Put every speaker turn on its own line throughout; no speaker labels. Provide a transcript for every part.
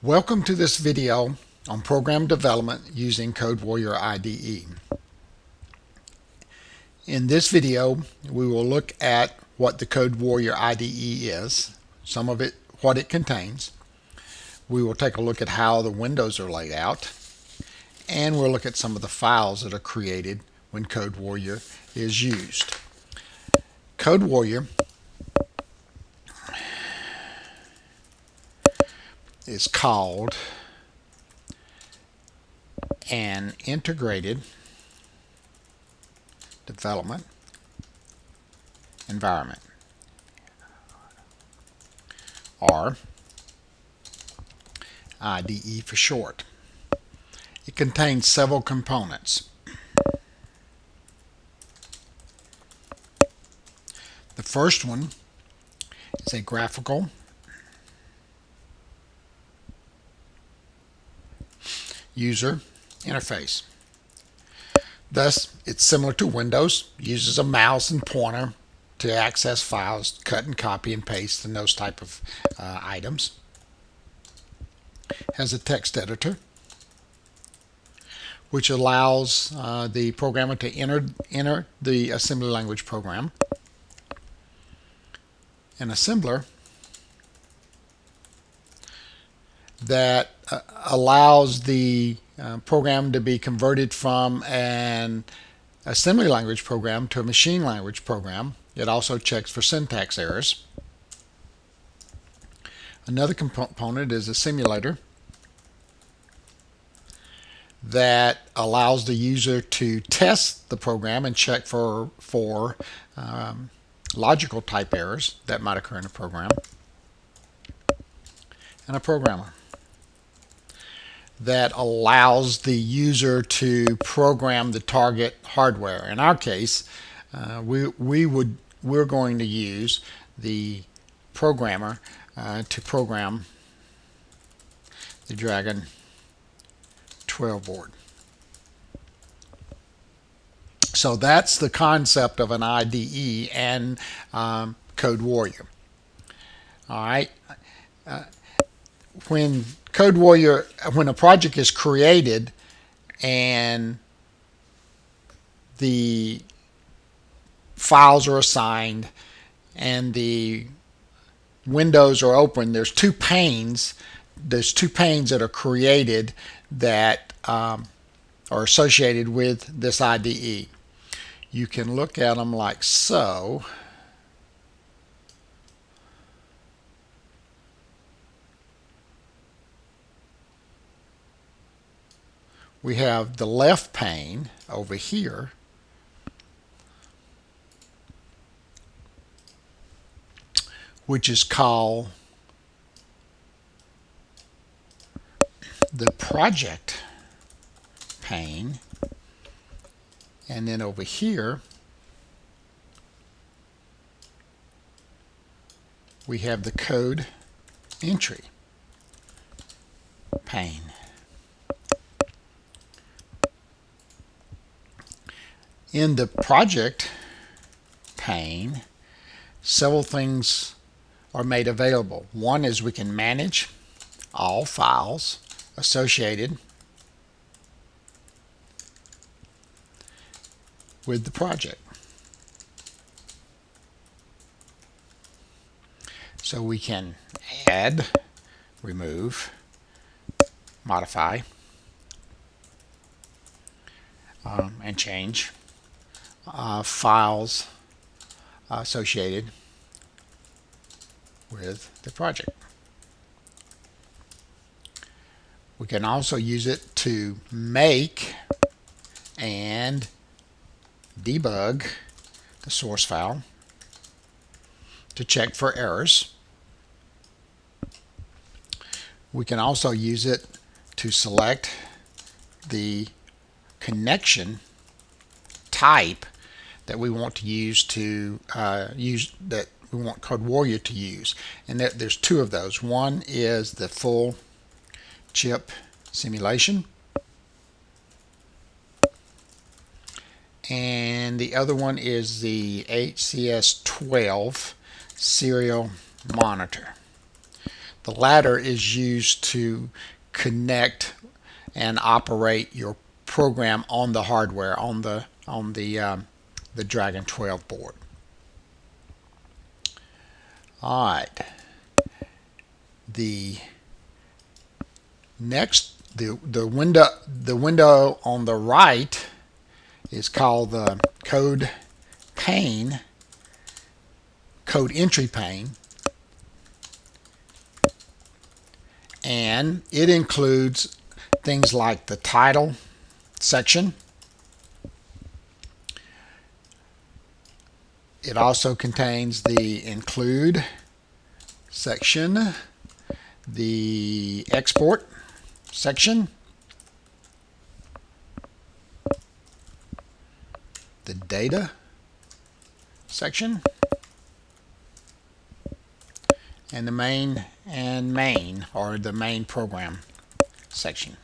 Welcome to this video on program development using CodeWarrior IDE. In this video, we will look at what the CodeWarrior IDE is, some of it, what it contains. We will take a look at how the windows are laid out, and we'll look at some of the files that are created when CodeWarrior is used. CodeWarrior is called an integrated development environment, or IDE for short. It contains several components. The first one is a graphical user interface. Thus, it's similar to Windows, uses a mouse and pointer to access files, cut and copy and paste, and those type of items. Has a text editor, which allows the programmer to enter the assembly language program. An assembler that allows the program to be converted from an assembly language program to a machine language program. It also checks for syntax errors. Another component is a simulator that allows the user to test the program and check for logical type errors that might occur in a program. And a programmer that allows the user to program the target hardware. In our case, we're going to use the programmer to program the Dragon 12 board. So that's the concept of an IDE and CodeWarrior. All right. When a project is created and the files are assigned and the windows are open, there's two panes that are created that are associated with this IDE. You can look at them like so. We have the left pane over here, which is called the project pane, and then over here we have the code entry pane. In the project pane, several things are made available. One is we can manage all files associated with the project. So we can add, remove, modify, and change files associated with the project. We can also use it to make and debug the source file to check for errors. We can also use it to select the connection type that we want to use that we want CodeWarrior to use, and there's two of those. One is the full chip simulation, and the other one is the HCS12 serial monitor. The latter is used to connect and operate your program on the hardware, on the Dragon 12 board. All right. The next, the window on the right is called the code entry pane, and it includes things like the title section. It also contains the include section, the export section, the data section, and the main or the main program section.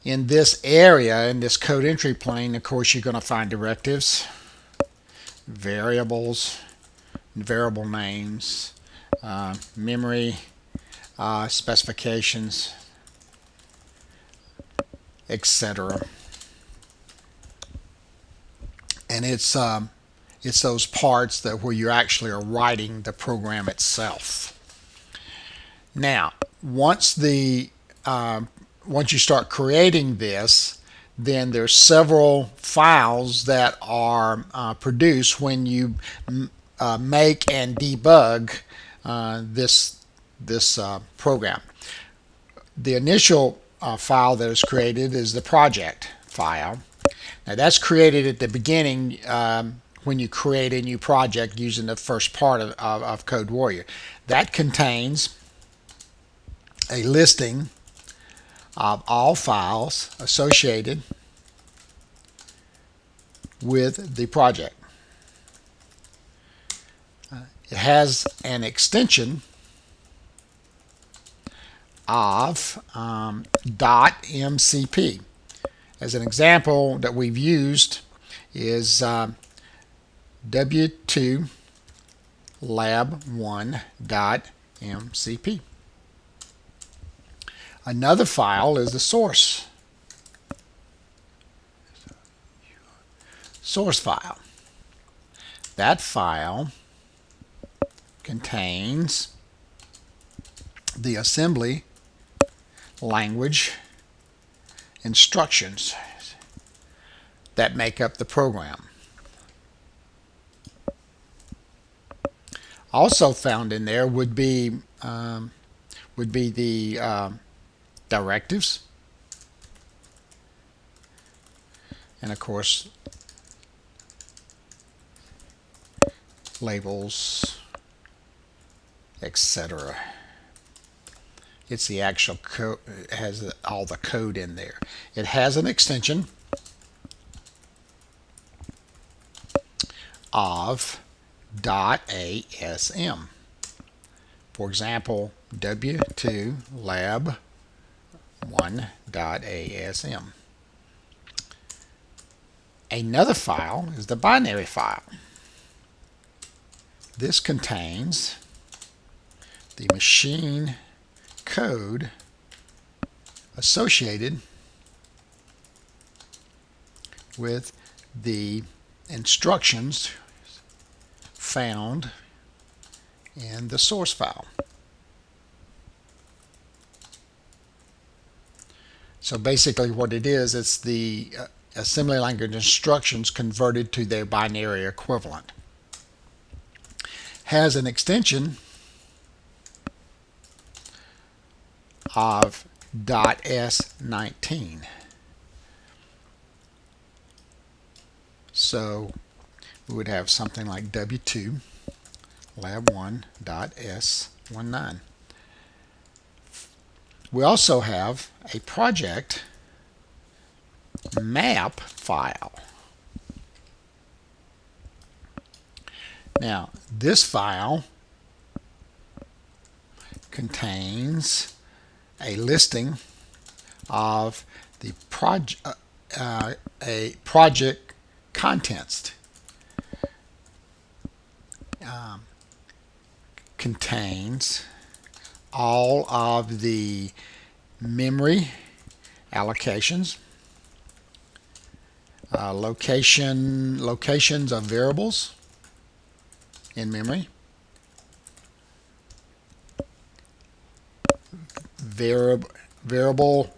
In this area, in this code entry plane, of course, you're going to find directives, variables, variable names, memory specifications, etc. And it's those parts that where you actually are writing the program itself. Now, once you start creating this, then there's several files that are produced when you make and debug this program. The initial file that is created is the project file. Now that's created at the beginning when you create a new project using the first part of CodeWarrior. That contains a listing of all files associated with the project. It has an extension of .mcp. As an example that we've used is w2 lab1.mcp. Another file is the source file. That file contains the assembly language instructions that make up the program. Also found in there would be the directives, and of course labels, etc. It's the actual code. It has all the code in there. It has an extension of .asm. For example, w2 lab1.asm. Another file is the binary file. This contains the machine code associated with the instructions found in the source file. So basically what it is, it's the assembly language instructions converted to their binary equivalent. Has an extension of .s19. So we would have something like w2 lab1.s19. We also have a project map file. Now, this file contains a listing of the project contents. contains all of the memory allocations, locations of variables in memory, variable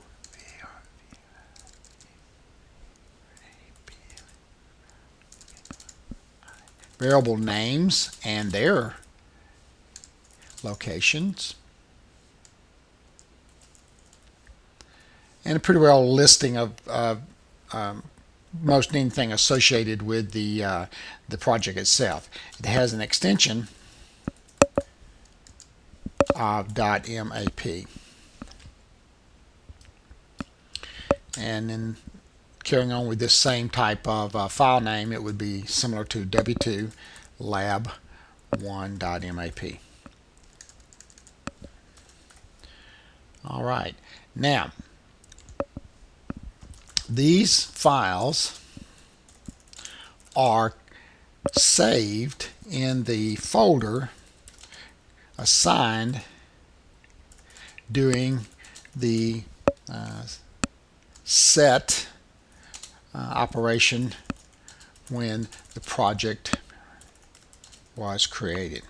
names and their locations, and a pretty well listing of most anything associated with the project itself. It has an extension of .map, and then carrying on with this same type of file name, it would be similar to w2 lab1.map. All right, now these files are saved in the folder assigned during the set operation when the project was created.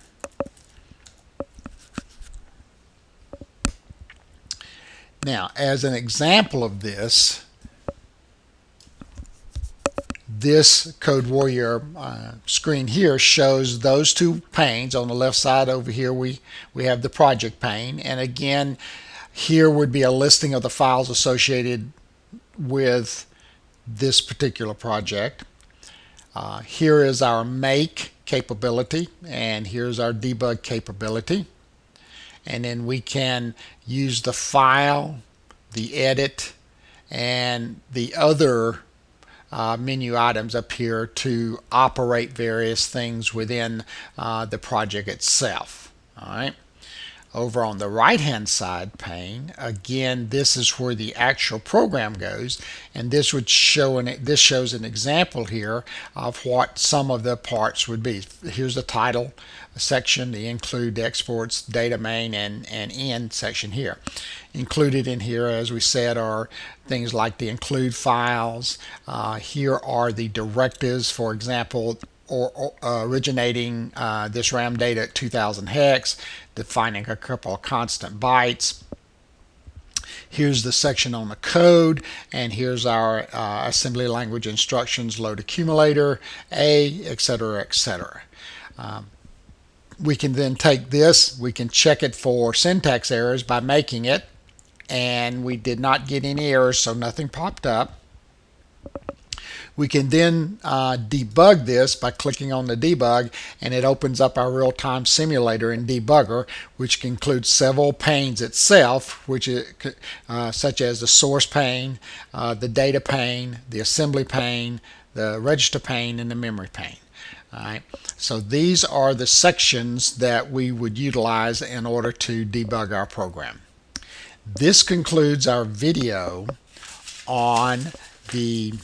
Now, as an example of this CodeWarrior screen here shows those two panes. On the left side over here we have the project pane, and again here would be a listing of the files associated with this particular project. Here is our make capability, and here's our debug capability, and then we can use the file, the edit, and the other menu items up here to operate various things within the project itself. All right. Over on the right hand side pane, again, this is where the actual program goes, and this shows an example here of what some of the parts would be. Here's the title section, the include, exports, data main, and end section here. Included in here, as we said, are things like the include files. Here are the directives, for example, originating this RAM data at 2000 hex, defining a couple of constant bytes. Here's the section on the code, and here's our assembly language instructions, load accumulator, etc., etc. We can then take this, we can check it for syntax errors by making it, and we did not get any errors, so nothing popped up. We can then debug this by clicking on the debug, and it opens up our real-time simulator in debugger, which includes several panes itself, which is, such as the source pane, the data pane, the assembly pane, the register pane, and the memory pane. All right. So these are the sections that we would utilize in order to debug our program. This concludes our video on the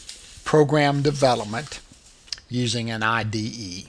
program development using an IDE.